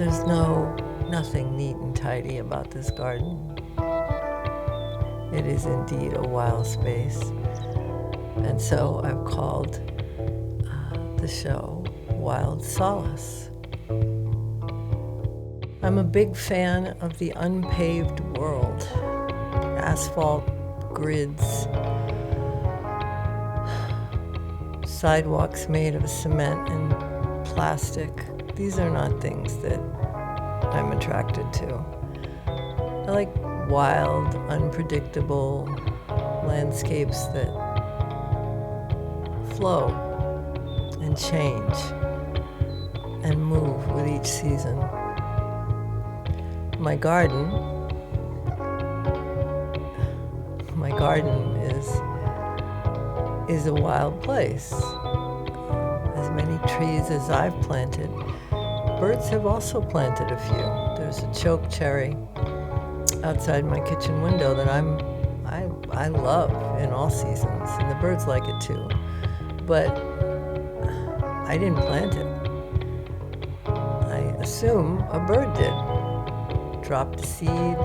There's nothing neat and tidy about this garden. It is indeed a wild space. And so I've called the show Wild Solace. I'm a big fan of the unpaved world. Asphalt, grids, sidewalks made of cement and plastic. These are not things that I'm attracted to. I like wild, unpredictable landscapes that flow and change and move with each season. My garden is a wild place. As many trees as I've planted, birds have also planted a few. There's a choke cherry outside my kitchen window that I love in all seasons, and the birds like it too. But I didn't plant it. I assume a bird did. Dropped a seed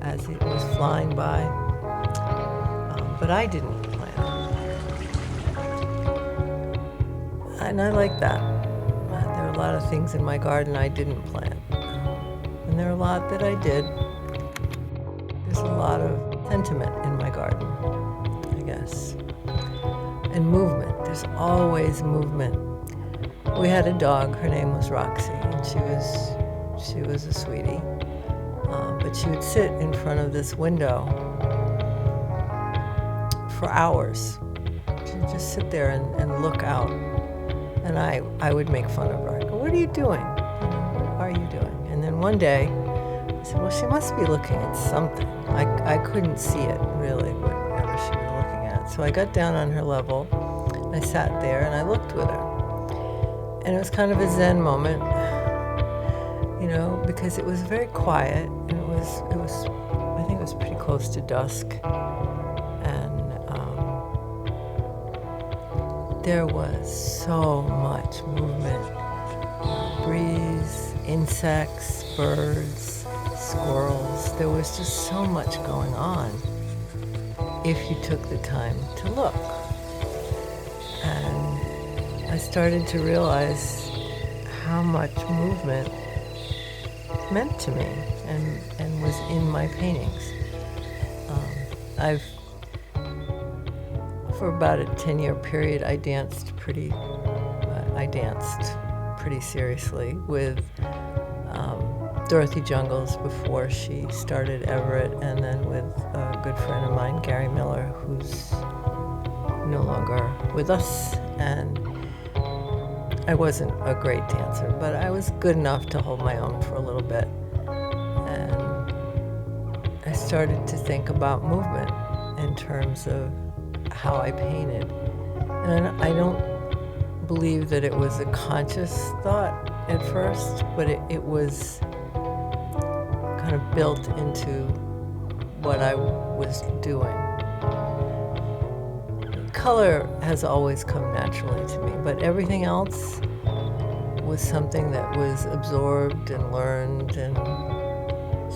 as it was flying by, but I didn't plant it. And I like that. There are a lot of things in my garden I didn't plant, and there are a lot that I did. There's a lot of sentiment in my garden, I guess, and movement. There's always movement. We had a dog. Her name was Roxy, and she was a sweetie. But she would sit in front of this window for hours. She would just sit there and look out. And I would make fun of her. I go, "What are you doing? What are you doing?" And then one day, I said, "Well, she must be looking at something." I couldn't see it, really, whatever she was looking at. So I got down on her level, and I sat there, and I looked with her. And it was kind of a Zen moment, because it was very quiet, and it was I think it was pretty close to dusk, and there was so much movement, breeze, insects, birds, squirrels. There was just so much going on if you took the time to look. And I started to realize how much movement meant to me and was in my paintings. For about a 10-year period, I danced pretty seriously with Dorothy Jungles before she started Everett, and then with a good friend of mine, Gary Miller, who's no longer with us. And I wasn't a great dancer, but I was good enough to hold my own for a little bit. And I started to think about movement in terms of how I painted. And I don't believe that it was a conscious thought at first, but it was kind of built into what I was doing. Color has always come naturally to me, but everything else was something that was absorbed and learned and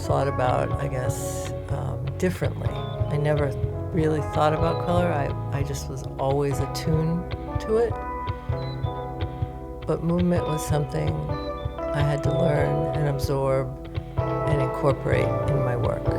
thought about, I guess, differently. I never really thought about color. I just was always attuned to it. But movement was something I had to learn and absorb and incorporate in my work.